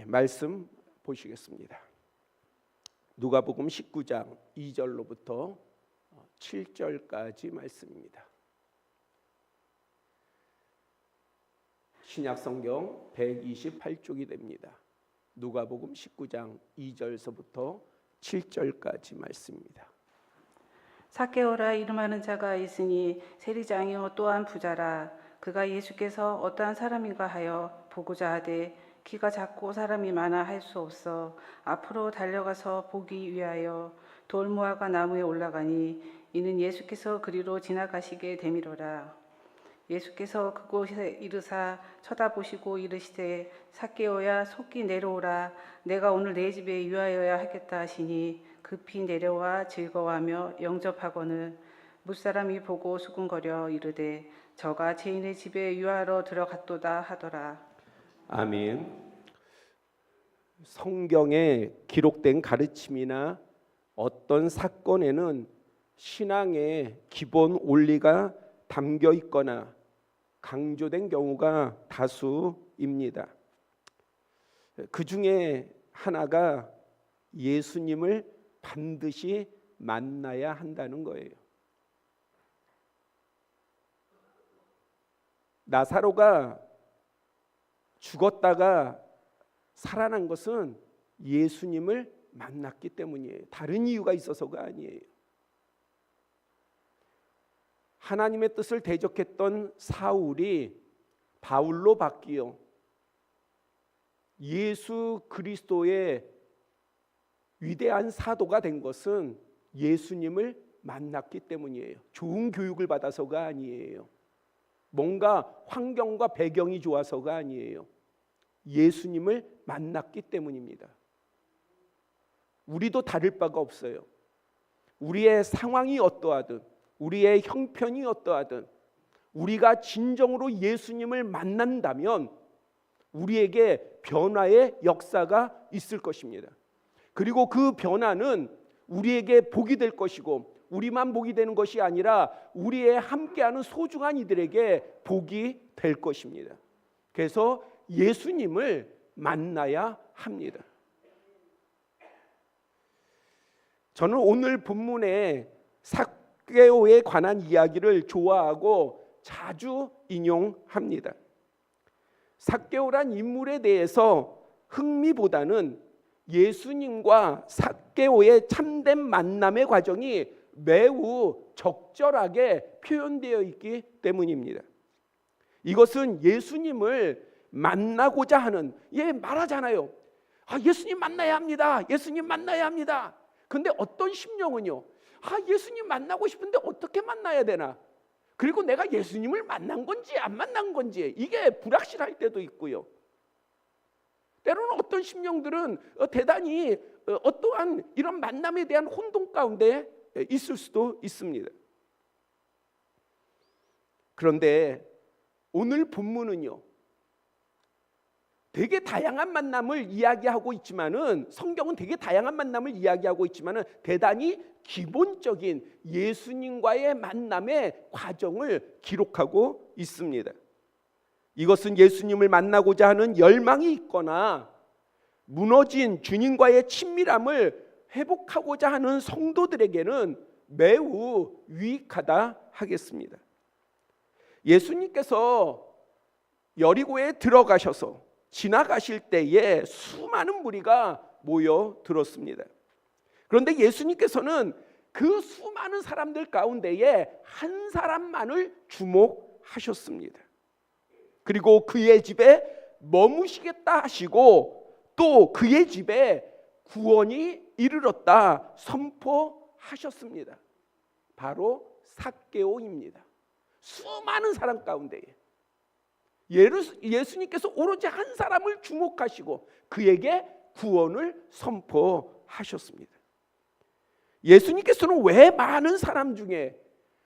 말씀 보시겠습니다. 누가복음 19장 2절로부터 7절까지 말씀입니다. 신약성경 128쪽이 됩니다. 누가복음 19장 2절서부터 7절까지 말씀입니다. 삭개오라 이름하는 자가 있으니 세리장이요 또한 부자라. 그가 예수께서 어떠한 사람인가 하여 보고자 하되 키가 작고 사람이 많아 할 수 없어 앞으로 달려가서 보기 위하여 돌무화과 나무에 올라가니 이는 예수께서 그리로 지나가시게 되미로라. 예수께서 그곳에 이르사 쳐다보시고 이르시되 삭개오야 속히 내려오라. 내가 오늘 내 집에 유하여야 하겠다 하시니 급히 내려와 즐거워하며 영접하거늘 무사람이 보고 수군거려 이르되 저가 죄인의 집에 유하러 들어갔도다 하더라. 아멘. 성경에 기록된 가르침이나 어떤 사건에는 신앙의 기본 원리가 담겨 있거나 강조된 경우가 다수입니다. 그 중에 하나가 예수님을 반드시 만나야 한다는 거예요. 나사로가 죽었다가 살아난 것은 예수님을 만났기 때문이에요. 다른 이유가 있어서가 아니에요. 하나님의 뜻을 대적했던 사울이 바울로 바뀌어 예수 그리스도의 위대한 사도가 된 것은 예수님을 만났기 때문이에요. 좋은 교육을 받아서가 아니에요. 뭔가 환경과 배경이 좋아서가 아니에요. 예수님을 만났기 때문입니다. 우리도 다를 바가 없어요. 우리의 상황이 어떠하든 우리의 형편이 어떠하든 우리가 진정으로 예수님을 만난다면 우리에게 변화의 역사가 있을 것입니다. 그리고 그 변화는 우리에게 복이 될 것이고 우리만 복이 되는 것이 아니라 우리의 함께하는 소중한 이들에게 복이 될 것입니다. 그래서 예수님을 만나야 합니다. 저는 오늘 본문에 삭개오에 관한 이야기를 좋아하고 자주 인용합니다. 삭개오란 인물에 대해서 흥미보다는 예수님과 삭개오의 참된 만남의 과정이 매우 적절하게 표현되어 있기 때문입니다. 이것은 예수님을 만나고자 하는, 말하잖아요. 예수님 만나야 합니다. 예수님 만나야 합니다. 근데 어떤 심령은요, 예수님 만나고 싶은데 어떻게 만나야 되나? 그리고 내가 예수님을 만난 건지 안 만난 건지 이게 불확실할 때도 있고요. 때로는 어떤 심령들은 대단히 어떠한 이런 만남에 대한 혼돈 가운데 있을 수도 있습니다. 그런데 오늘 본문은요, 되게 다양한 만남을 이야기하고 있지만은 성경은 되게 다양한 만남을 이야기하고 있지만은 대단히 기본적인 예수님과의 만남의 과정을 기록하고 있습니다. 이것은 예수님을 만나고자 하는 열망이 있거나 무너진 주님과의 친밀함을 회복하고자 하는 성도들에게는 매우 유익하다 하겠습니다. 예수님께서 여리고에 들어가셔서 지나가실 때에 수많은 무리가 모여들었습니다. 그런데 예수님께서는 그 수많은 사람들 가운데에 한 사람만을 주목하셨습니다. 그리고 그의 집에 머무시겠다 하시고 또 그의 집에 구원이 이르렀다 선포하셨습니다. 바로 삭개오입니다. 수많은 사람 가운데에 예수님께서 오로지 한 사람을 주목하시고 그에게 구원을 선포하셨습니다. 예수님께서는 왜 많은 사람 중에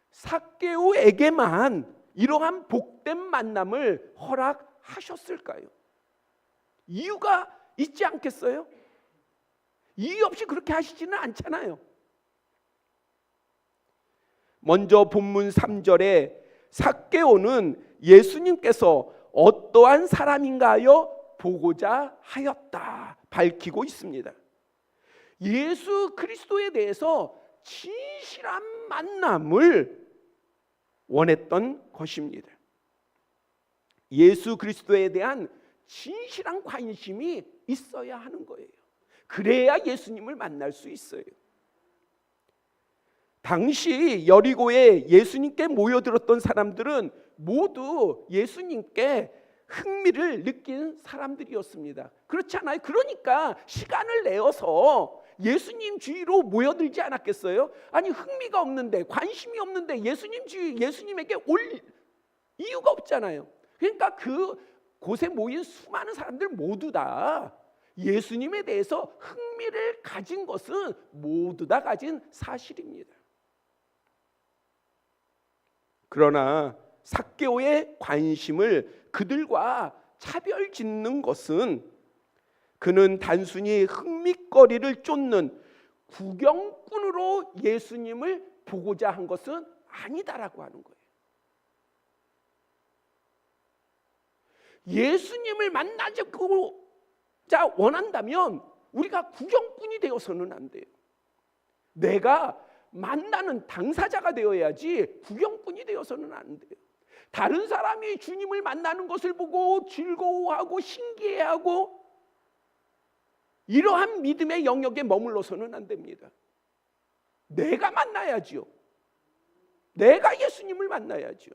삭개오에게만 이러한 복된 만남을 허락하셨을까요? 이유가 있지 않겠어요? 이유 없이 그렇게 하시지는 않잖아요. 먼저 본문 3절에 삭개오는 예수님께서 어떠한 사람인가요? 보고자 하였다 밝히고 있습니다. 예수 그리스도에 대해서 진실한 만남을 원했던 것입니다. 예수 그리스도에 대한 진실한 관심이 있어야 하는 거예요. 그래야 예수님을 만날 수 있어요. 당시 여리고에 예수님께 모여들었던 사람들은 모두 예수님께 흥미를 느낀 사람들이었습니다. 그렇지 않아요? 그러니까 시간을 내어서 예수님 주위로 모여들지 않았겠어요? 아니 흥미가 없는데, 관심이 없는데 예수님에게 올 이유가 없잖아요. 그러니까 그 곳에 모인 수많은 사람들 모두 다 예수님에 대해서 흥미를 가진 것은 모두 다 가진 사실입니다. 그러나 삭개오의 관심을 그들과 차별 짓는 것은 그는 단순히 흥미거리를 쫓는 구경꾼으로 예수님을 보고자 한 것은 아니다라고 하는 거예요. 예수님을 만나자 원한다면 우리가 구경꾼이 되어서는 안 돼요. 내가 만나는 당사자가 되어야지 구경꾼이 되어서는 안 돼요. 다른 사람이 주님을 만나는 것을 보고 즐거워하고 신기해하고 이러한 믿음의 영역에 머물러서는 안 됩니다. 내가 만나야지요. 내가 예수님을 만나야지요.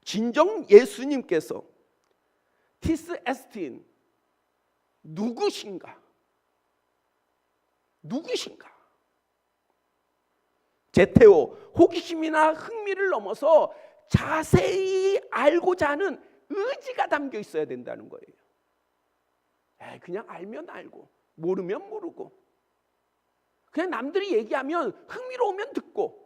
진정 예수님께서 티스 에스틴 누구신가? 제테오 호기심이나 흥미를 넘어서 자세히 알고자 하는 의지가 담겨 있어야 된다는 거예요. 그냥 알면 알고 모르면 모르고 그냥 남들이 얘기하면 흥미로우면 듣고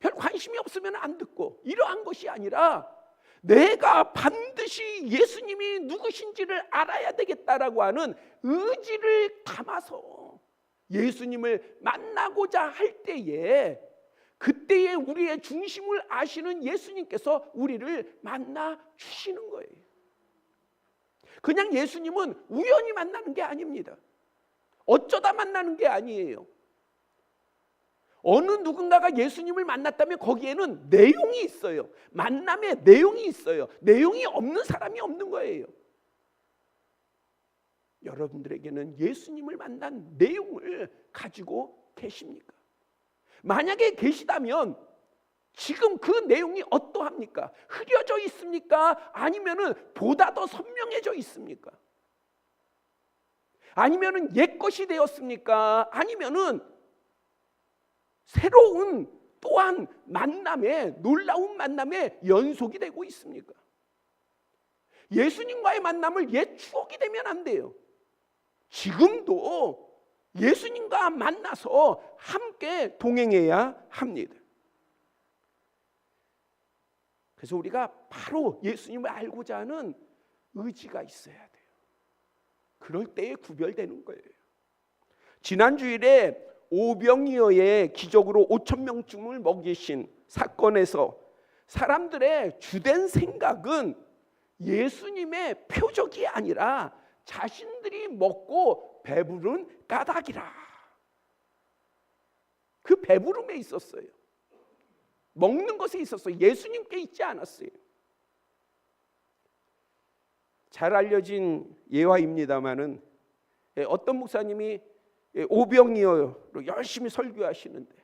별 관심이 없으면 안 듣고 이러한 것이 아니라 내가 반드시 예수님이 누구신지를 알아야 되겠다라고 하는 의지를 담아서 예수님을 만나고자 할 때에 그때에 우리의 중심을 아시는 예수님께서 우리를 만나 주시는 거예요. 그냥 예수님은 우연히 만나는 게 아닙니다. 어쩌다 만나는 게 아니에요. 어느 누군가가 예수님을 만났다면 거기에는 내용이 있어요. 만남에 내용이 있어요. 내용이 없는 사람이 없는 거예요. 여러분들에게는 예수님을 만난 내용을 가지고 계십니까? 만약에 계시다면 지금 그 내용이 어떠합니까? 흐려져 있습니까? 아니면은 보다 더 선명해져 있습니까? 아니면은 옛것이 되었습니까? 아니면은 새로운 또한 만남의 놀라운 만남의 연속이 되고 있습니까? 예수님과의 만남을 옛 추억이 되면 안 돼요. 지금도 예수님과 만나서 함께 동행해야 합니다. 그래서 우리가 바로 예수님을 알고자 하는 의지가 있어야 돼요. 그럴 때에 구별되는 거예요. 지난 주일에 오병이어의 기적으로 5,000명쯤을 먹이신 사건에서 사람들의 주된 생각은 예수님의 표적이 아니라 자신들이 먹고 배부른 까닭이라. 그 배부름에 있었어요. 먹는 것에 있었어요. 예수님께 있지 않았어요. 잘 알려진 예화입니다마는 어떤 목사님이 오병이어로 열심히 설교하시는데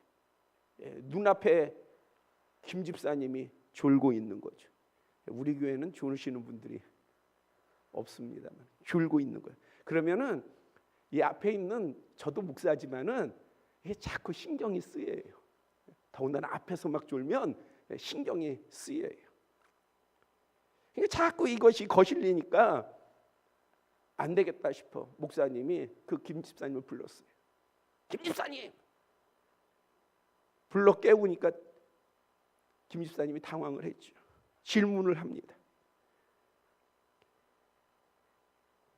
눈앞에 김 집사님이 졸고 있는 거죠. 우리 교회는 졸으시는 분들이 없습니다만 졸고 있는 거예요. 그러면은 이 앞에 있는 저도 목사지만은 이게 자꾸 신경이 쓰여요. 더군다나 앞에서 막 졸면 신경이 쓰여요. 그러니까 자꾸 이것이 거슬리니까 안 되겠다 싶어 목사님이 그 김 집사님을 불렀어요. 김 집사님! 불러 깨우니까 김 집사님이 당황을 했죠. 질문을 합니다.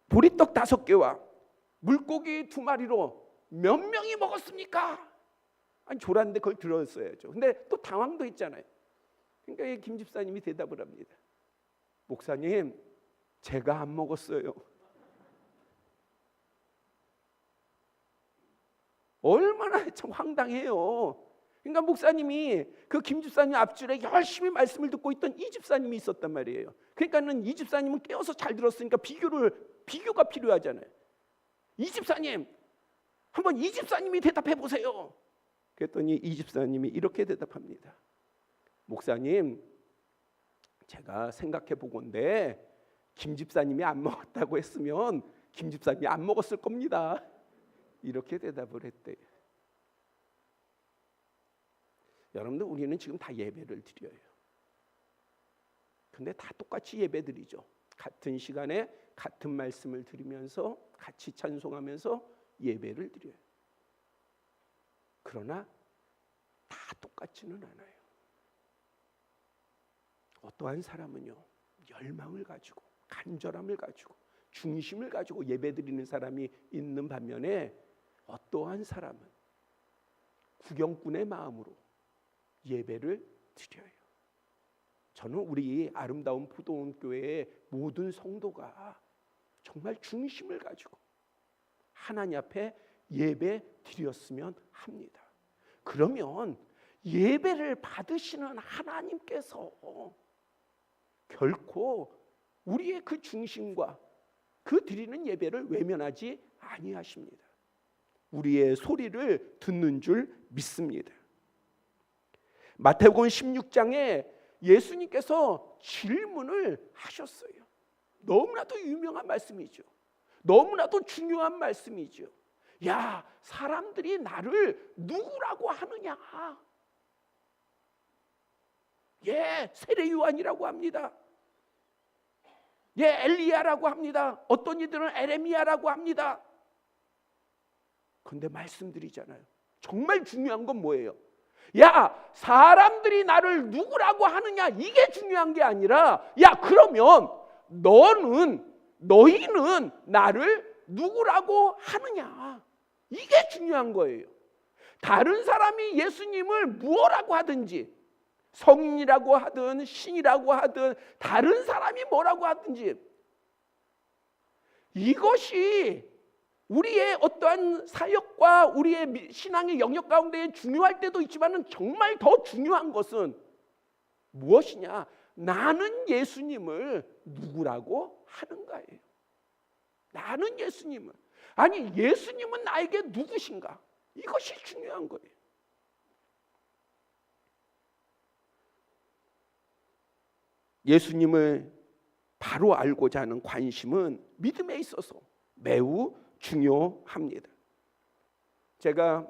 보리떡 5개와 물고기 2마리로 몇 명이 먹었습니까? 아니 졸았는데 그걸 들었어야죠. 근데 또 당황도 했잖아요. 그러니까 김 집사님이 대답을 합니다. 목사님, 제가 안 먹었어요. 얼마나 참 황당해요. 그러니까 목사님이 그 김 집사님 앞줄에 열심히 말씀을 듣고 있던 이 집사님이 있었단 말이에요. 그러니까는 이 집사님은 깨어서 잘 들었으니까 비교가 필요하잖아요. 이 집사님, 한번 이 집사님이 대답해 보세요. 그랬더니 이 집사님이 이렇게 대답합니다. 목사님, 제가 생각해 보건대 김 집사님이 안 먹었다고 했으면 김 집사님이 안 먹었을 겁니다. 이렇게 대답을 했대요. 여러분들, 우리는 지금 다 예배를 드려요. 근데 다 똑같이 예배 드리죠. 같은 시간에 같은 말씀을 드리면서 같이 찬송하면서 예배를 드려요. 그러나 다 똑같지는 않아요. 어떠한 사람은요, 열망을 가지고 간절함을 가지고 중심을 가지고 예배드리는 사람이 있는 반면에 어떠한 사람은 구경꾼의 마음으로 예배를 드려요. 저는 우리 아름다운 포도원 교회의 모든 성도가 정말 중심을 가지고 하나님 앞에 예배 드렸으면 합니다. 그러면 예배를 받으시는 하나님께서 결코 우리의 그 중심과 그 드리는 예배를 외면하지 아니하십니다. 우리의 소리를 듣는 줄 믿습니다. 마태복음 16장에 예수님께서 질문을 하셨어요. 너무나도 유명한 말씀이죠. 너무나도 중요한 말씀이죠. 야, 사람들이 나를 누구라고 하느냐? 예, 세례 요한이라고 합니다. 예, 엘리야라고 합니다. 어떤 이들은 에레미야라고 합니다. 그런데 말씀드리잖아요. 정말 중요한 건 뭐예요? 야, 사람들이 나를 누구라고 하느냐, 이게 중요한 게 아니라, 야, 그러면 너희는 나를 누구라고 하느냐, 이게 중요한 거예요. 다른 사람이 예수님을 무엇라고 하든지, 성인이라고 하든 신이라고 하든 다른 사람이 뭐라고 하든지, 이것이 우리의 어떠한 사역과 우리의 신앙의 영역 가운데 중요할 때도 있지만 정말 더 중요한 것은 무엇이냐? 나는 예수님을 누구라고 하는가예요. 나는 예수님을, 아니 예수님은 나에게 누구신가? 이것이 중요한 거예요. 예수님을 바로 알고자 하는 관심은 믿음에 있어서 매우 중요합니다. 제가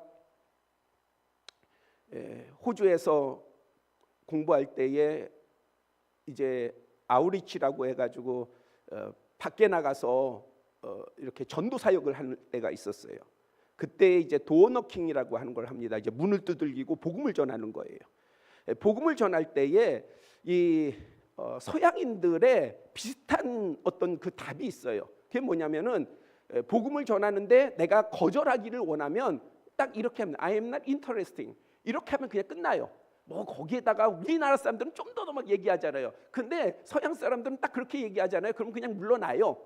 호주에서 공부할 때에 이제 아우리치라고 해가지고 밖에 나가서 이렇게 전도 사역을 하는 때가 있었어요. 그때 이제 도어너킹이라고 하는 걸 합니다. 이제 문을 두들기고 복음을 전하는 거예요. 복음을 전할 때에 이 서양인들의 비슷한 어떤 그 답이 있어요. 그게 뭐냐면은 복음을 전하는데 내가 거절하기를 원하면 딱 이렇게 하면 I am not interesting, 이렇게 하면 그냥 끝나요. 뭐 거기에다가 우리나라 사람들은 좀 더 막 얘기하잖아요. 근데 서양 사람들은 딱 그렇게 얘기하잖아요. 그럼 그냥 물러나요.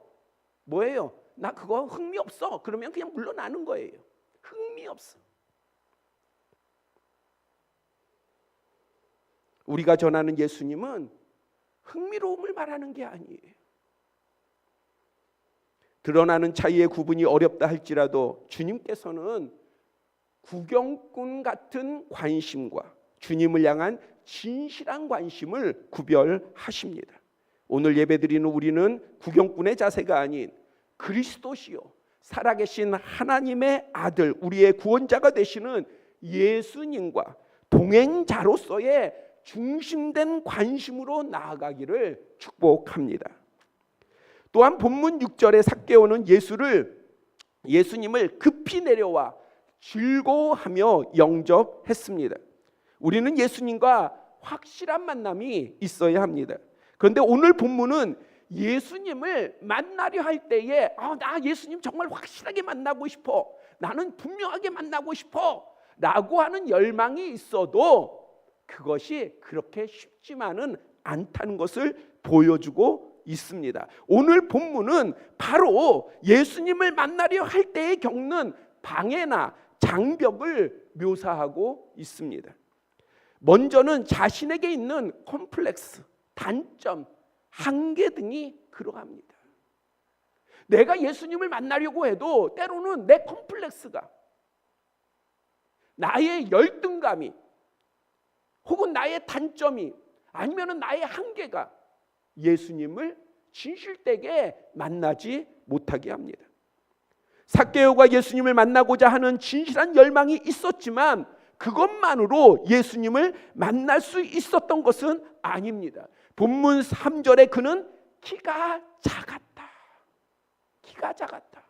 뭐예요? 나 그거 흥미없어. 그러면 그냥 물러나는 거예요. 흥미없어. 우리가 전하는 예수님은 흥미로움을 말하는 게 아니에요. 드러나는 차이의 구분이 어렵다 할지라도 주님께서는 구경꾼 같은 관심과 주님을 향한 진실한 관심을 구별하십니다. 오늘 예배드리는 우리는 구경꾼의 자세가 아닌 그리스도시요 살아계신 하나님의 아들, 우리의 구원자가 되시는 예수님과 동행자로서의 중심된 관심으로 나아가기를 축복합니다. 또한 본문 6절에 삭개오는 예수님을 급히 내려와 즐거워하며 영접했습니다. 우리는 예수님과 확실한 만남이 있어야 합니다. 그런데 오늘 본문은 예수님을 만나려 할 때에 나 예수님 정말 확실하게 만나고 싶어, 나는 분명하게 만나고 싶어 라고 하는 열망이 있어도 그것이 그렇게 쉽지만은 않다는 것을 보여주고 있습니다. 오늘 본문은 바로 예수님을 만나려 할 때에 겪는 방해나 장벽을 묘사하고 있습니다. 먼저는 자신에게 있는 콤플렉스, 단점, 한계 등이 그러합니다. 내가 예수님을 만나려고 해도 때로는 내 콤플렉스가, 나의 열등감이, 혹은 나의 단점이, 아니면 나의 한계가 예수님을 진실되게 만나지 못하게 합니다. 삭개오가 예수님을 만나고자 하는 진실한 열망이 있었지만 그것만으로 예수님을 만날 수 있었던 것은 아닙니다. 본문 3절에 그는 키가 작았다. 키가 작았다.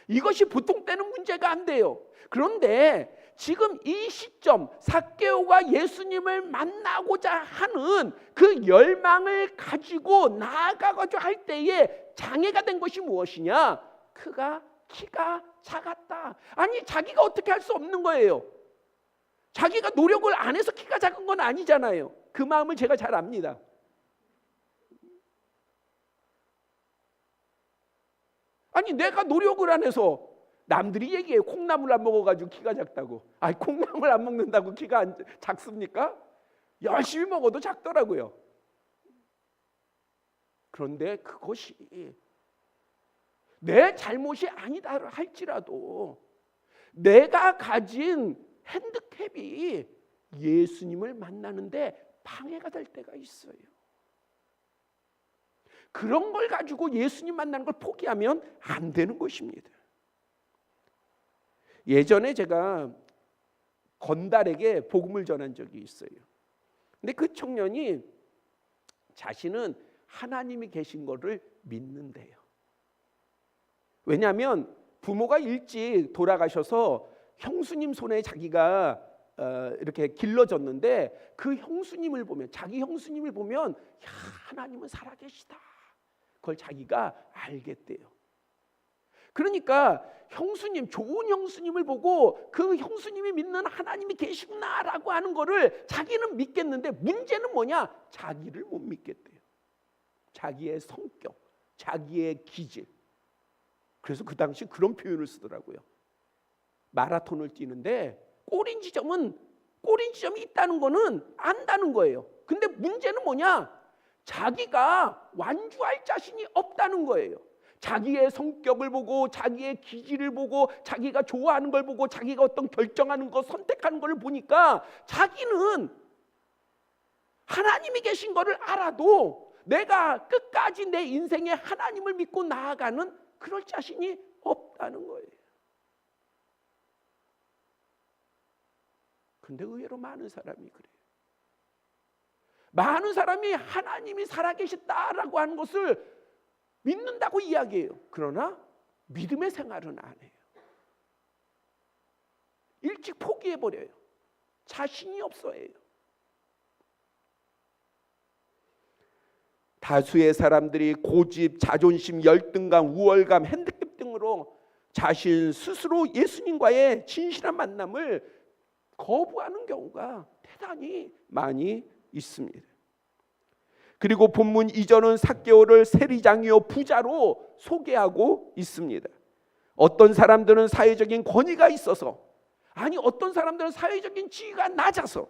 이것이 보통 때는 문제가 안 돼요. 그런데 지금 이 시점, 삭개오가 예수님을 만나고자 하는 그 열망을 가지고 나아가고자 할 때에 장애가 된 것이 무엇이냐? 키가 작았다. 아니, 자기가 어떻게 할 수 없는 거예요. 자기가 노력을 안 해서 키가 작은 건 아니잖아요. 그 마음을 제가 잘 압니다. 아니, 내가 노력을 안 해서, 남들이 얘기해요. 콩나물 안 먹어가지고 키가 작다고. 아니, 콩나물 안 먹는다고 키가 작습니까? 열심히 먹어도 작더라고요. 그런데 그것이 내 잘못이 아니다 할지라도 내가 가진 핸디캡이 예수님을 만나는데 방해가 될 때가 있어요. 그런 걸 가지고 예수님 만나는 걸 포기하면 안 되는 것입니다. 예전에 제가 건달에게 복음을 전한 적이 있어요. 근데 그 청년이 자신은 하나님이 계신 것을 믿는데요. 왜냐하면 부모가 일찍 돌아가셔서 형수님 손에 자기가 이렇게 길러졌는데 그 형수님을 보면, 자기 형수님을 보면, 야, 하나님은 살아계시다. 그걸 자기가 알겠대요. 그러니까 형수님, 좋은 형수님을 보고 그 형수님이 믿는 하나님이 계시구나라고 하는 거를 자기는 믿겠는데, 문제는 뭐냐? 자기를 못 믿겠대요. 자기의 성격, 자기의 기질. 그래서 그 당시 그런 표현을 쓰더라고요. 마라톤을 뛰는데 꼬린 지점이 있다는 거는 안다는 거예요. 근데 문제는 뭐냐? 자기가 완주할 자신이 없다는 거예요. 자기의 성격을 보고, 자기의 기질을 보고, 자기가 좋아하는 걸 보고, 자기가 어떤 결정하는 거, 선택하는 걸 보니까 자기는 하나님이 계신 거를 알아도 내가 끝까지 내 인생에 하나님을 믿고 나아가는 그럴 자신이 없다는 거예요. 근데 의외로 많은 사람이 그래요. 많은 사람이 하나님이 살아계셨다라고 하는 것을 믿는다고 이야기해요. 그러나 믿음의 생활은 안 해요. 일찍 포기해버려요. 자신이 없어해요. 다수의 사람들이 고집, 자존심, 열등감, 우월감, 핸디캡 등으로 자신 스스로 예수님과의 진실한 만남을 거부하는 경우가 대단히 많이 있습니다. 그리고 본문 2절은 삭개오를 세리장이요 부자로 소개하고 있습니다. 어떤 사람들은 사회적인 권위가 있어서, 아니 어떤 사람들은 사회적인 지위가 낮아서,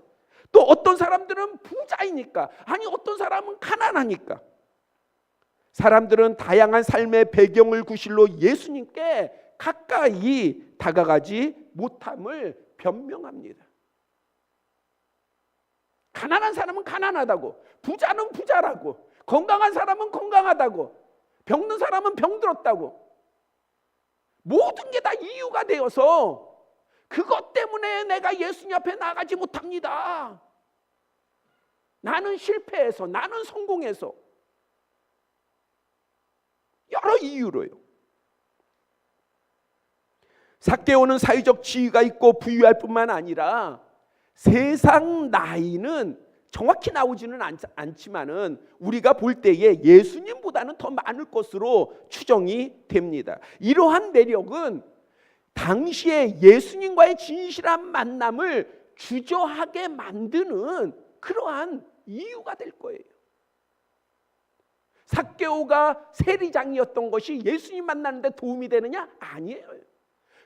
또 어떤 사람들은 부자이니까, 아니 어떤 사람은 가난하니까, 사람들은 다양한 삶의 배경을 구실로 예수님께 가까이 다가가지 못함을 변명합니다. 가난한 사람은 가난하다고, 부자는 부자라고, 건강한 사람은 건강하다고, 병든 사람은 병들었다고, 모든 게 다 이유가 되어서 그것 때문에 내가 예수님 앞에 나가지 못합니다. 나는 실패해서, 나는 성공해서, 여러 이유로요. 삭개오는 사회적 지위가 있고 부유할 뿐만 아니라 세상 나이는 정확히 나오지는 않지만은 우리가 볼 때에 예수님보다는 더 많을 것으로 추정이 됩니다. 이러한 매력은 당시에 예수님과의 진실한 만남을 주저하게 만드는 그러한 이유가 될 거예요. 삭개오가 세리장이었던 것이 예수님 만나는데 도움이 되느냐? 아니에요.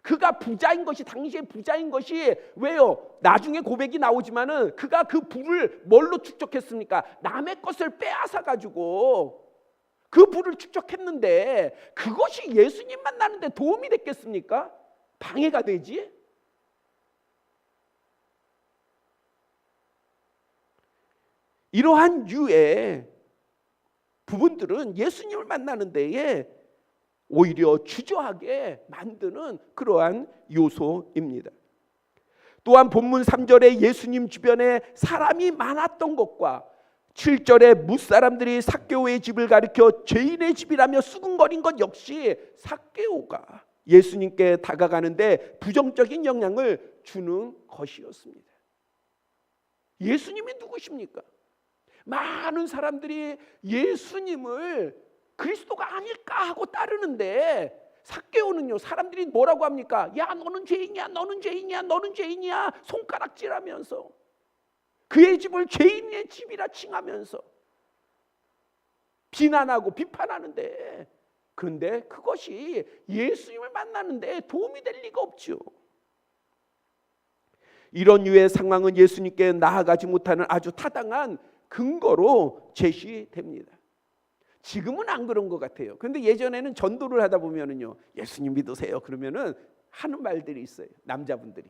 그가 부자인 것이, 당시에 부자인 것이, 왜요? 나중에 고백이 나오지만은 그가 그 부를 뭘로 축적했습니까? 남의 것을 빼앗아 가지고 그 부를 축적했는데 그것이 예수님 만나는데 도움이 됐겠습니까? 방해가 되지. 이러한 유의 부분들은 예수님을 만나는 데에 오히려 주저하게 만드는 그러한 요소입니다. 또한 본문 3절에 예수님 주변에 사람이 많았던 것과 7절에 무사람들이 삭개오의 집을 가리켜 죄인의 집이라며 수군거린 것 역시 삭개오가 예수님께 다가가는데 부정적인 영향을 주는 것이었습니다. 예수님이 누구십니까? 많은 사람들이 예수님을 그리스도가 아닐까 하고 따르는데 삭개오는요, 사람들이 뭐라고 합니까? 야, 너는 죄인이야, 너는 죄인이야, 너는 죄인이야, 손가락질하면서 그의 집을 죄인의 집이라 칭하면서 비난하고 비판하는데, 그런데 그것이 예수님을 만나는데 도움이 될 리가 없죠. 이런 유의 상황은 예수님께 나아가지 못하는 아주 타당한 근거로 제시됩니다. 지금은 안 그런 것 같아요. 그런데 예전에는 전도를 하다 보면은요, 예수님 믿으세요 그러면은 하는 말들이 있어요. 남자분들이,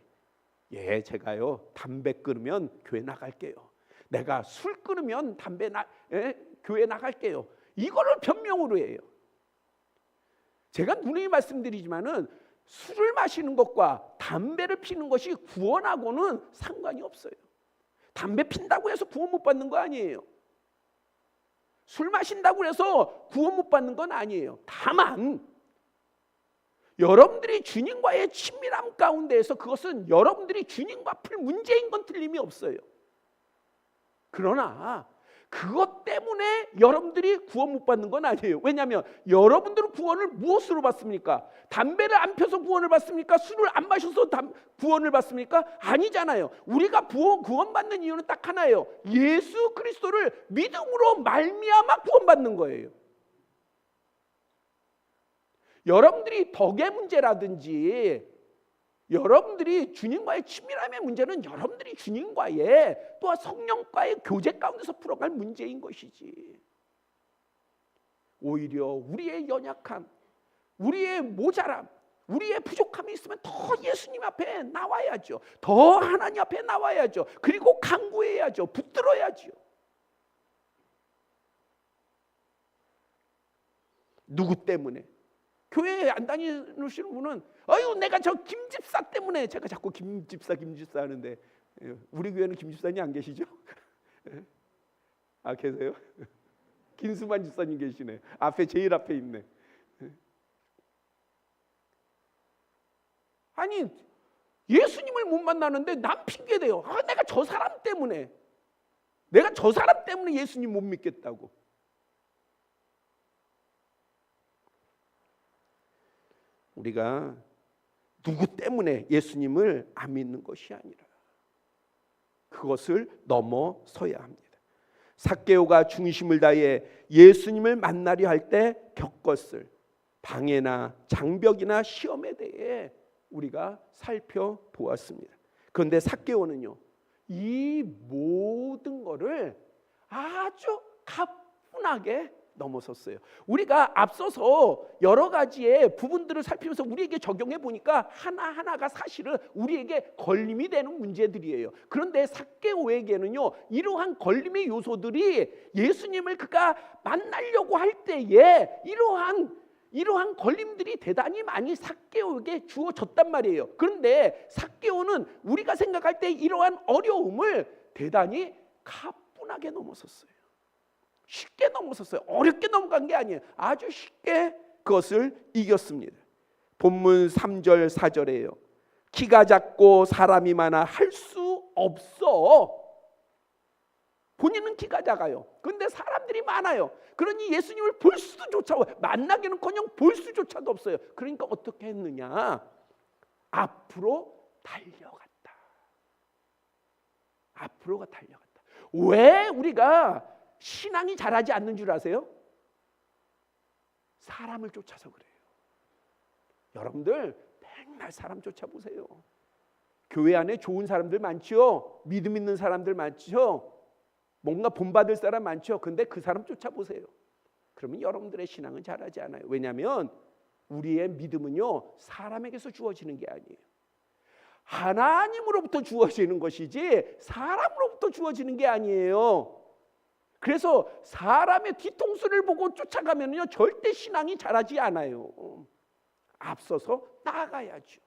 예, 제가요 담배 끊으면 교회 나갈게요. 내가 술 끊으면 교회 나갈게요. 이거를 변명으로 해요. 제가 누누이 말씀드리지만은 술을 마시는 것과 담배를 피는 것이 구원하고는 상관이 없어요. 담배 핀다고 해서 구원 못 받는 거 아니에요. 술 마신다고 해서 구원 못 받는 건 아니에요. 다만 여러분들이 주님과의 친밀함 가운데에서 그것은 여러분들이 주님과 풀 문제인 건 틀림이 없어요. 그러나 그것 때문에 여러분들이 구원 못 받는 건 아니에요. 왜냐하면 여러분들은 구원을 무엇으로 받습니까? 담배를 안 펴서 구원을 받습니까? 술을 안 마셔서 구원을 받습니까? 아니잖아요. 우리가 구원 받는 이유는 딱 하나예요. 예수 그리스도를 믿음으로 말미암아 구원 받는 거예요. 여러분들이 덕의 문제라든지 여러분들이 주님과의 친밀함의 문제는 여러분들이 주님과의 또한 성령과의 교제 가운데서 풀어갈 문제인 것이지, 오히려 우리의 연약함, 우리의 모자람, 우리의 부족함이 있으면 더 예수님 앞에 나와야죠. 더 하나님 앞에 나와야죠. 그리고 간구해야죠. 붙들어야죠. 누구 때문에? 교회에 안 다니시는 분은 아유 내가 저 김집사 때문에, 제가 자꾸 김집사 하는데 우리 교회는 김집사님 안 계시죠? 아 계세요? 김수만 집사님 계시네. 앞에 제일 앞에 있네. 아니 예수님을 못 만나는데 남 핑계대요. 아 내가 저 사람 때문에 예수님 못 믿겠다고. 우리가 누구 때문에 예수님을 안 믿는 것이 아니라 그것을 넘어서야 합니다. 삭개오가 중심을 다해 예수님을 만나려 할 때 겪었을 방해나 장벽이나 시험에 대해 우리가 살펴보았습니다. 그런데 삭개오는요, 이 모든 것을 아주 가뿐하게 넘어섰어요. 우리가 앞서서 여러 가지의 부분들을 살피면서 우리에게 적용해 보니까 하나하나가 사실은 우리에게 걸림이 되는 문제들이에요. 그런데 삭개오에게는요, 이러한 걸림의 요소들이 예수님을 그가 만나려고 할 때에 이러한 걸림들이 대단히 많이 삭개오에게 주어졌단 말이에요. 그런데 삭개오는 우리가 생각할 때 이러한 어려움을 대단히 가뿐하게 넘어섰어요. 쉽게 넘어섰어요. 어렵게 넘어간 게 아니에요. 아주 쉽게 그것을 이겼습니다. 본문 3절 4절에요. 키가 작고 사람이 많아 할 수 없어. 본인은 키가 작아요. 그런데 사람들이 많아요. 그러니 예수님을 볼 수조차, 만나기는커녕 볼 수조차도 없어요. 그러니까 어떻게 했느냐? 앞으로 달려갔다. 앞으로가 달려간다. 왜 우리가 신앙이 자라지 않는 줄 아세요? 사람을 쫓아서 그래요. 여러분들 맨날 사람 쫓아보세요. 교회 안에 좋은 사람들 많죠. 믿음 있는 사람들 많죠. 뭔가 본받을 사람 많죠. 근데 그 사람 쫓아보세요. 그러면 여러분들의 신앙은 자라지 않아요. 왜냐하면 우리의 믿음은요, 사람에게서 주어지는 게 아니에요. 하나님으로부터 주어지는 것이지 사람으로부터 주어지는 게 아니에요. 그래서 사람의 뒤통수를 보고 쫓아가면요, 절대 신앙이 자라지 않아요. 앞서서 나아가야죠.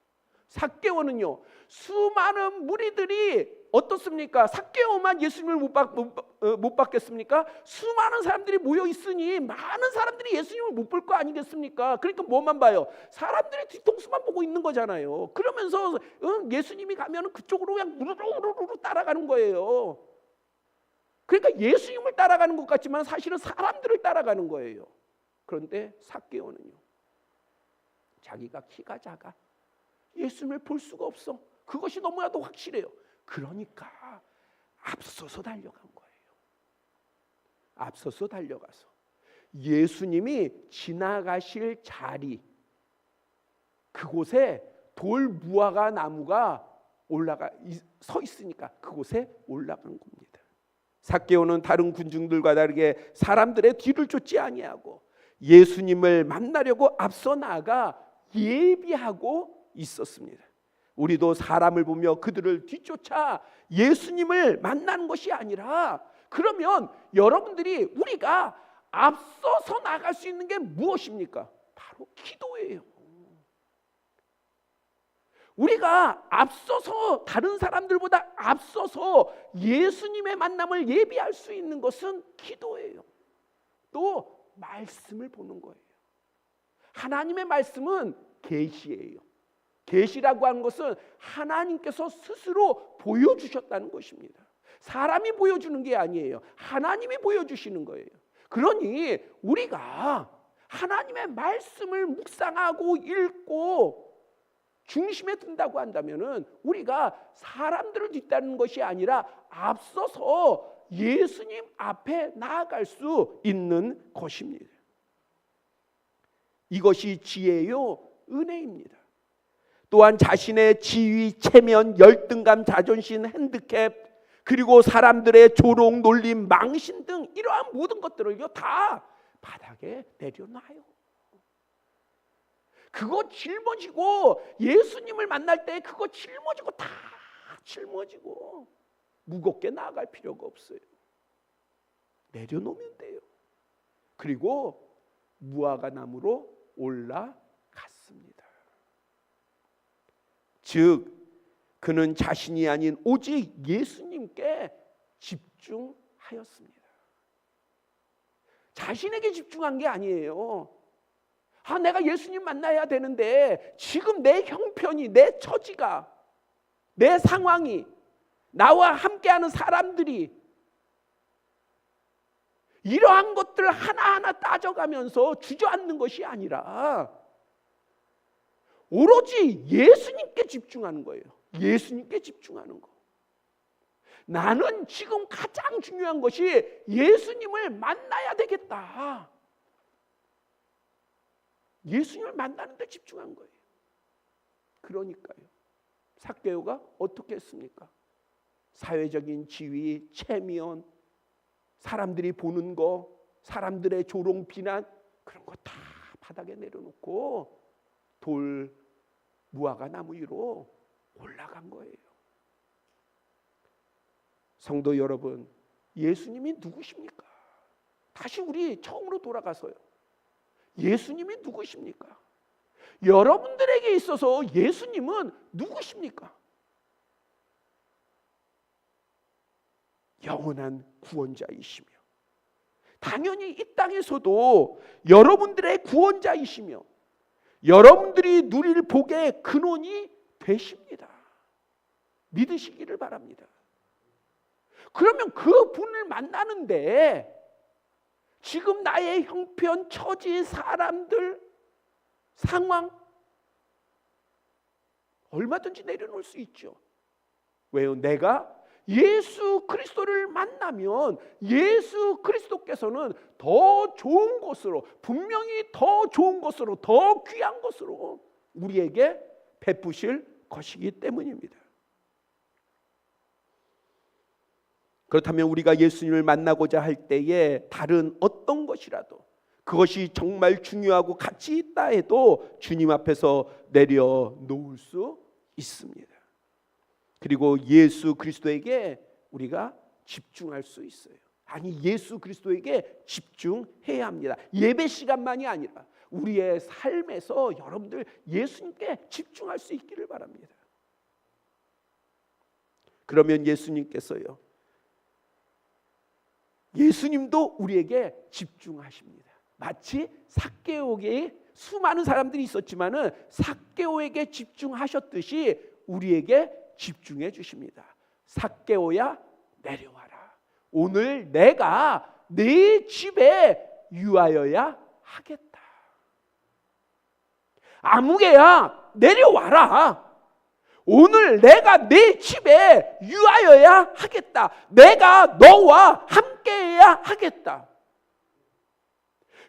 삭개오는요, 수많은 무리들이 어떻습니까? 삭개오만 예수님을 못 받겠습니까? 수많은 사람들이 모여 있으니 많은 사람들이 예수님을 못 볼 거 아니겠습니까? 그러니까 뭐만 봐요? 사람들의 뒤통수만 보고 있는 거잖아요. 그러면서 예수님이 가면 그쪽으로 그냥 우르르 따라가는 거예요. 그러니까 예수님을 따라가는 것 같지만 사실은 사람들을 따라가는 거예요. 그런데 삭개오는요, 자기가 키가 작아 예수님을 볼 수가 없어. 그것이 너무나도 확실해요. 그러니까 앞서서 달려간 거예요. 앞서서 달려가서 예수님이 지나가실 자리, 그곳에 돌 무화과 나무가 서 있으니까 그곳에 올라간 겁니다. 삭개오는 다른 군중들과 다르게 사람들의 뒤를 쫓지 아니하고 예수님을 만나려고 앞서 나가 예비하고 있었습니다. 우리도 사람을 보며 그들을 뒤쫓아 예수님을 만나는 것이 아니라, 그러면 여러분들이 우리가 앞서서 나갈 수 있는 게 무엇입니까? 바로 기도예요. 우리가 앞서서 다른 사람들보다 앞서서 예수님의 만남을 예비할 수 있는 것은 기도예요. 또 말씀을 보는 거예요. 하나님의 말씀은 계시예요. 계시라고 하는 것은 하나님께서 스스로 보여주셨다는 것입니다. 사람이 보여주는 게 아니에요. 하나님이 보여주시는 거예요. 그러니 우리가 하나님의 말씀을 묵상하고 읽고 중심에 둔다고 한다면은 우리가 사람들을 뒤따르는 것이 아니라 앞서서 예수님 앞에 나아갈 수 있는 것입니다. 이것이 지혜요, 은혜입니다. 또한 자신의 지위, 체면, 열등감, 자존심, 핸디캡, 그리고 사람들의 조롱, 놀림, 망신 등 이러한 모든 것들을요 다 바닥에 내려놔요. 그거 짊어지고 예수님을 만날 때 그거 짊어지고 다 짊어지고 무겁게 나아갈 필요가 없어요. 내려놓으면 돼요. 그리고 무화과 나무로 올라갔습니다. 즉 그는 자신이 아닌 오직 예수님께 집중하였습니다. 자신에게 집중한 게 아니에요. 내가 예수님 만나야 되는데 지금 내 형편이, 내 처지가, 내 상황이, 나와 함께하는 사람들이 이러한 것들을 하나하나 따져가면서 주저앉는 것이 아니라 오로지 예수님께 집중하는 거예요. 예수님께 집중하는 거. 나는 지금 가장 중요한 것이 예수님을 만나야 되겠다. 예수님을 만나는 데 집중한 거예요. 그러니까요, 삭개오가 어떻게 했습니까? 사회적인 지위, 체면, 사람들이 보는 거, 사람들의 조롱, 비난, 그런 거 다 바닥에 내려놓고 돌 무화과 나무 위로 올라간 거예요. 성도 여러분, 예수님이 누구십니까? 다시 우리 처음으로 돌아가서요. 예수님이 누구십니까? 여러분들에게 있어서 예수님은 누구십니까? 영원한 구원자이시며 당연히 이 땅에서도 여러분들의 구원자이시며 여러분들이 누릴 복의 근원이 되십니다. 믿으시기를 바랍니다. 그러면 그 분을 만나는데 지금 나의 형편, 처지, 사람들, 상황 얼마든지 내려놓을 수 있죠. 왜요? 내가 예수 그리스도를 만나면 예수 그리스도께서는 더 좋은 것으로, 분명히 더 좋은 것으로, 더 귀한 것으로 우리에게 베푸실 것이기 때문입니다. 그렇다면 우리가 예수님을 만나고자 할 때에 다른 어떤 것이라도, 그것이 정말 중요하고 가치 있다 해도 주님 앞에서 내려놓을 수 있습니다. 그리고 예수 그리스도에게 우리가 집중할 수 있어요. 아니, 예수 그리스도에게 집중해야 합니다. 예배 시간만이 아니라 우리의 삶에서 여러분들 예수님께 집중할 수 있기를 바랍니다. 그러면 예수님께서요, 예수님도 우리에게 집중하십니다. 마치 삭개오에게 수많은 사람들이 있었지만은 삭개오에게 집중하셨듯이 우리에게 집중해 주십니다. 삭개오야, 내려와라. 오늘 내가 네 집에 유하여야 하겠다. 아무개야, 내려와라. 오늘 내가 네 집에 유하여야 하겠다. 내가 너와 함께해야 하겠다.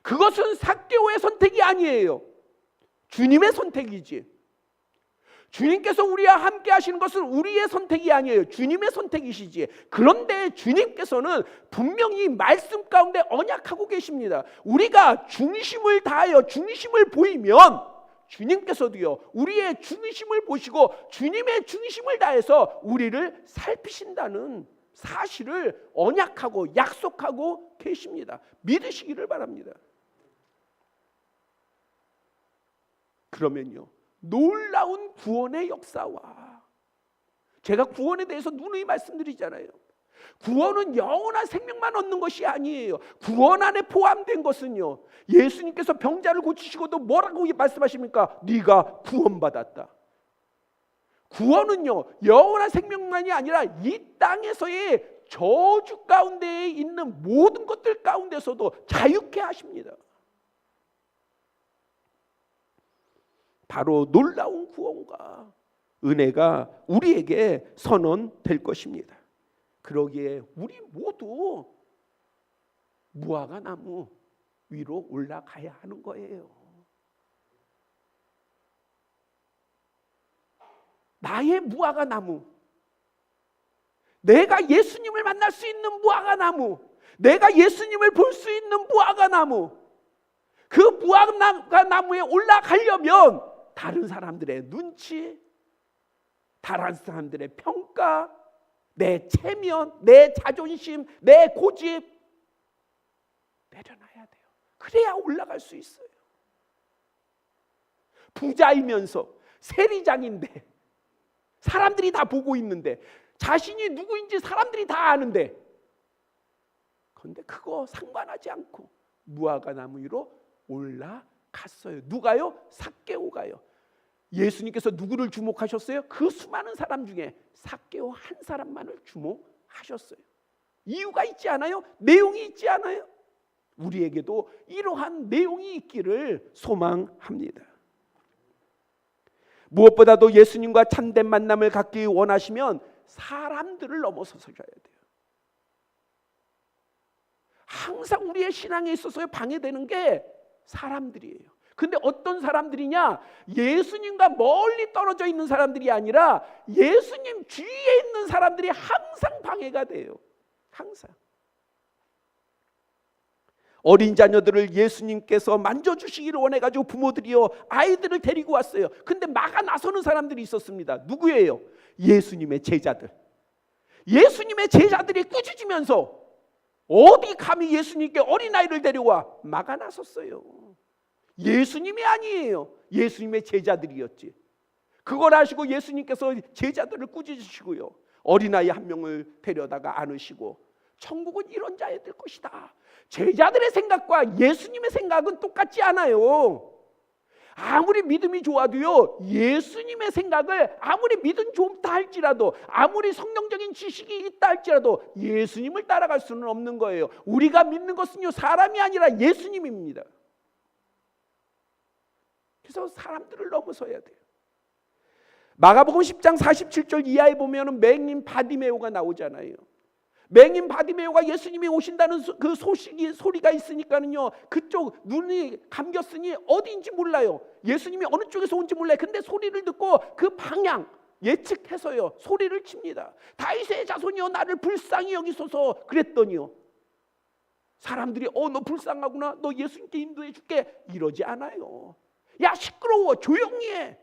그것은 삭개오의 선택이 아니에요. 주님의 선택이지. 주님께서 우리와 함께 하시는 것은 우리의 선택이 아니에요. 주님의 선택이시지. 그런데 주님께서는 분명히 말씀 가운데 언약하고 계십니다. 우리가 중심을 다하여 중심을 보이면 주님께서도요, 우리의 중심을 보시고 주님의 중심을 다해서 우리를 살피신다는 사실을 언약하고 약속하고 계십니다. 믿으시기를 바랍니다. 그러면요, 놀라운 구원의 역사와, 제가 구원에 대해서 누누이 말씀드리잖아요. 구원은 영원한 생명만 얻는 것이 아니에요. 구원 안에 포함된 것은요, 예수님께서 병자를 고치시고도 뭐라고 말씀하십니까? 네가 구원받았다. 구원은요, 영원한 생명만이 아니라 이 땅에서의 저주 가운데에 있는 모든 것들 가운데서도 자유케 하십니다. 바로 놀라운 구원과 은혜가 우리에게 선언될 것입니다. 그러기에 우리 모두 무화과 나무 위로 올라가야 하는 거예요. 나의 무화과 나무, 내가 예수님을 만날 수 있는 무화과 나무, 내가 예수님을 볼 수 있는 무화과 나무, 그 무화과 나무에 올라가려면 다른 사람들의 눈치, 다른 사람들의 평가, 내 체면, 내 자존심, 내 고집 내려놔야 돼요. 그래야 올라갈 수 있어요. 부자이면서 세리장인데, 사람들이 다 보고 있는데, 자신이 누구인지 사람들이 다 아는데, 그런데 그거 상관하지 않고 무화과 나무 위로 올라갔어요. 누가요? 삭개오가요. 예수님께서 누구를 주목하셨어요? 그 수많은 사람 중에 삭개오 한 사람만을 주목하셨어요. 이유가 있지 않아요? 내용이 있지 않아요? 우리에게도 이러한 내용이 있기를 소망합니다. 무엇보다도 예수님과 참된 만남을 갖기 원하시면 사람들을 넘어서셔야 돼요. 항상 우리의 신앙에 있어서 방해되는 게 사람들이에요. 근데 어떤 사람들이냐? 예수님과 멀리 떨어져 있는 사람들이 아니라 예수님 주위에 있는 사람들이 항상 방해가 돼요. 항상. 어린 자녀들을 예수님께서 만져주시기를 원해가지고 부모들이요, 아이들을 데리고 왔어요. 근데 막아 나서는 사람들이 있었습니다. 누구예요? 예수님의 제자들. 예수님의 제자들이 꾸짖으면서 어디 감히 예수님께 어린아이를 데려와? 막아 나섰어요. 예수님이 아니에요. 예수님의 제자들이었지. 그걸 아시고 예수님께서 제자들을 꾸짖으시고요, 어린아이 한 명을 데려다가 안으시고, 천국은 이런 자에 들 것이다. 제자들의 생각과 예수님의 생각은 똑같지 않아요. 아무리 믿음이 좋아도요, 예수님의 생각을 아무리 믿음 좋다 할지라도, 아무리 성경적인 지식이 있다 할지라도 예수님을 따라갈 수는 없는 거예요. 우리가 믿는 것은요, 사람이 아니라 예수님입니다. 그래서 사람들을 넘어서야 돼요. 마가복음 10장 47절 이하에 보면은 맹인 바디메오가 나오잖아요. 맹인 바디메오가 예수님이 오신다는 그 소리가 있으니까는요, 그쪽 눈이 감겼으니 어디인지 몰라요. 예수님이 어느 쪽에서 온지 몰라요. 근데 소리를 듣고 그 방향 예측해서요 소리를 칩니다. 다윗의 자손이여 나를 불쌍히 여기소서 그랬더니요, 사람들이 너 불쌍하구나, 너 예수님께 인도해 줄게 이러지 않아요. 야 시끄러워, 조용히 해.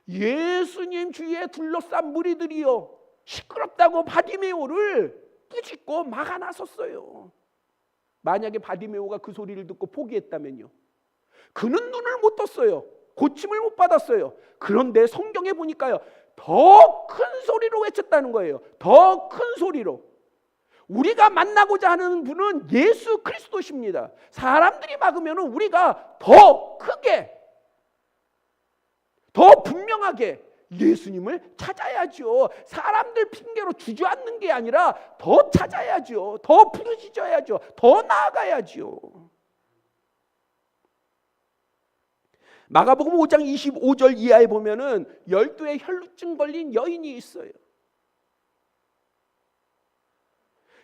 예수님 주위에 둘러싼 무리들이요 시끄럽다고 바디메오를 꾸짖고 막아 나섰어요. 만약에 바디메오가 그 소리를 듣고 포기했다면요, 그는 눈을 못 떴어요. 고침을 못 받았어요. 그런데 성경에 보니까요 더 큰 소리로 외쳤다는 거예요. 더 큰 소리로. 우리가 만나고자 하는 분은 예수 그리스도십니다. 사람들이 막으면 우리가 더 크게, 더 분명하게 예수님을 찾아야죠. 사람들 핑계로 주저앉는 게 아니라 더 찾아야죠. 더 부르짖어야죠. 더 나아가야죠. 마가복음 5장 25절 이하에 보면은 12의 혈루증 걸린 여인이 있어요.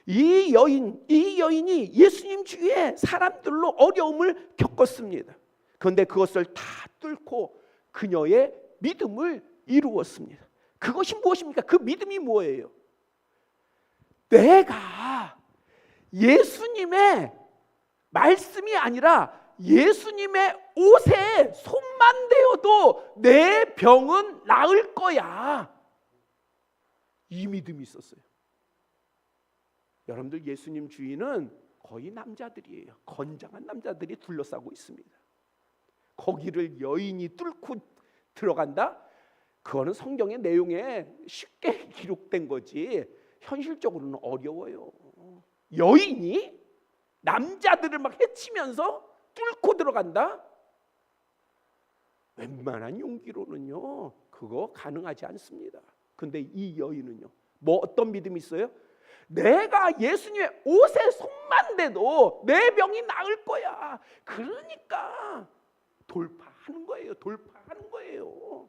이 여인이 예수님 주위에 사람들로 어려움을 겪었습니다. 그런데 그것을 다 뚫고 그녀의 믿음을 이루었습니다. 그것이 무엇입니까? 그 믿음이 뭐예요? 내가 예수님의 말씀이 아니라 예수님의 옷에 손만 대어도 내 병은 나을 거야, 이 믿음이 있었어요. 여러분들, 예수님 주위는 거의 남자들이에요. 건장한 남자들이 둘러싸고 있습니다. 거기를 여인이 뚫고 들어간다? 그거는 성경의 내용에 쉽게 기록된 거지 현실적으로는 어려워요. 여인이 남자들을 막 해치면서 뚫고 들어간다? 웬만한 용기로는요 그거 가능하지 않습니다. 근데 이 여인은요, 어떤 믿음이 있어요? 내가 예수님의 옷에 손만 대도 내 병이 나을 거야. 그러니까 돌파하는 거예요.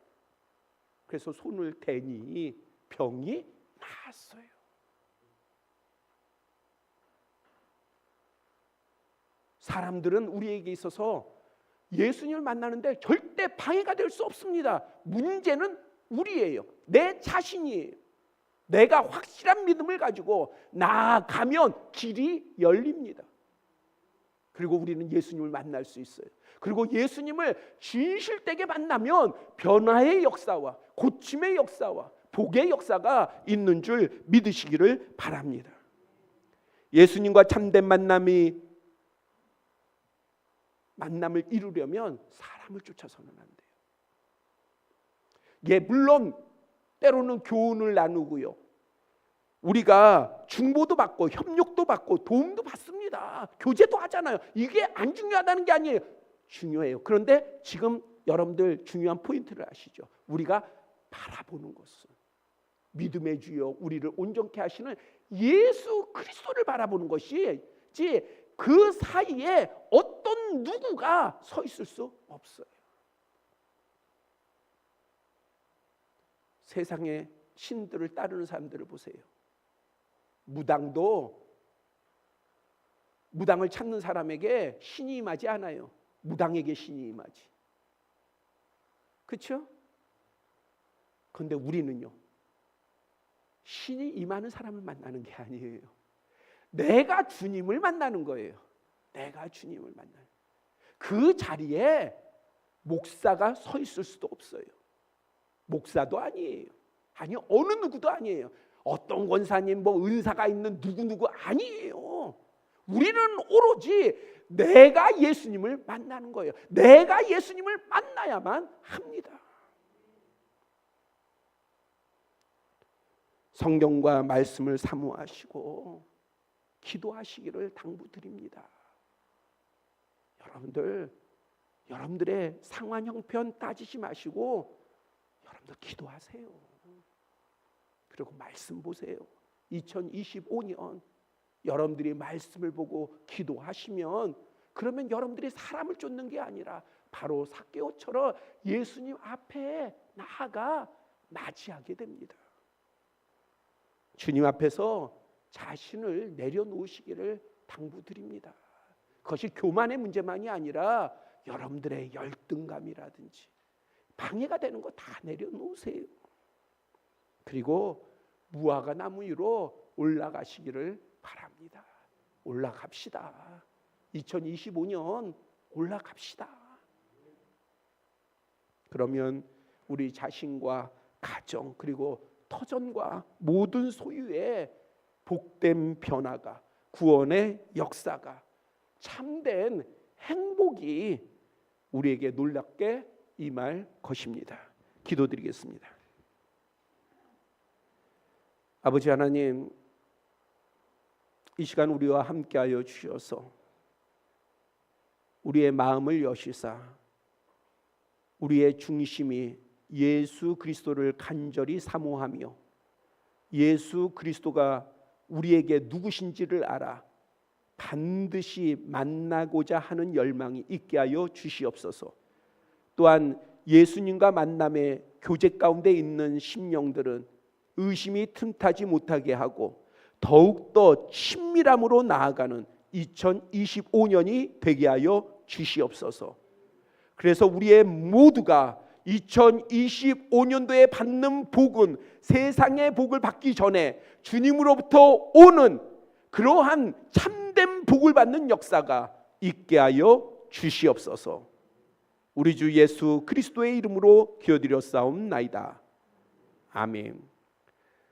그래서 손을 대니 병이 나았어요. 사람들은 우리에게 있어서 예수님을 만나는데 절대 방해가 될 수 없습니다. 문제는 우리예요. 내 자신이에요. 내가 확실한 믿음을 가지고 나아가면 길이 열립니다. 그리고 우리는 예수님을 만날 수 있어요. 그리고 예수님을 진실되게 만나면 변화의 역사와 고침의 역사와 복의 역사가 있는 줄 믿으시기를 바랍니다. 예수님과 참된 만남을 이루려면 사람을 쫓아서는 안 돼요. 물론 때로는 교훈을 나누고요, 우리가 중보도 받고 협력도 받고 도움도 받습니다. 교제도 하잖아요. 이게 안 중요하다는 게 아니에요. 중요해요. 그런데 지금 여러분들 중요한 포인트를 아시죠? 우리가 바라보는 것은 믿음의 주여 우리를 온전케 하시는 예수 그리스도를 바라보는 것이지 그 사이에 어떤 누구가 서 있을 수 없어요. 세상의 신들을 따르는 사람들을 보세요. 무당을 찾는 사람에게 신이 임하지 않아요. 무당에게 신이 임하지. 그렇죠? 그런데 우리는요, 신이 임하는 사람을 만나는 게 아니에요. 내가 주님을 만나는 거예요. 내가 주님을 만나는. 그 자리에 목사가 서 있을 수도 없어요. 목사도 아니에요. 아니, 어느 누구도 아니에요. 어떤 권사님, 은사가 있는 누구 아니에요. 우리는 오로지 내가 예수님을 만나는 거예요. 내가 예수님을 만나야만 합니다. 성경과 말씀을 사모하시고 기도하시기를 당부드립니다. 여러분들의 상황 형편 따지지 마시고 여러분들 기도하세요. 그리고 말씀 보세요. 2025년 여러분들이 말씀을 보고 기도하시면, 그러면 여러분들이 사람을 쫓는 게 아니라 바로 삭개오처럼 예수님 앞에 나아가 맞이하게 됩니다. 주님 앞에서 자신을 내려놓으시기를 당부드립니다. 그것이 교만의 문제만이 아니라 여러분들의 열등감이라든지 방해가 되는 거 다 내려놓으세요. 그리고 무화과 나무 위로 올라가시기를 바랍니다. 올라갑시다. 2025년 올라갑시다. 그러면 우리 자신과 가정 그리고 터전과 모든 소유의 복된 변화가, 구원의 역사가, 참된 행복이 우리에게 놀랍게 임할 것입니다. 기도드리겠습니다. 아버지 하나님, 이 시간 우리와 함께하여 주셔서 우리의 마음을 여시사 우리의 중심이 예수 그리스도를 간절히 사모하며 예수 그리스도가 우리에게 누구신지를 알아 반드시 만나고자 하는 열망이 있게 하여 주시옵소서. 또한 예수님과 만남의 교제 가운데 있는 심령들은 의심이 틈타지 못하게 하고 더욱더 친밀함으로 나아가는 2025년이 되게 하여 주시옵소서. 그래서 우리의 모두가 2025년도에 받는 복은 세상의 복을 받기 전에 주님으로부터 오는 그러한 참된 복을 받는 역사가 있게 하여 주시옵소서. 우리 주 예수 그리스도의 이름으로 기도드렸사옵나이다. 아멘.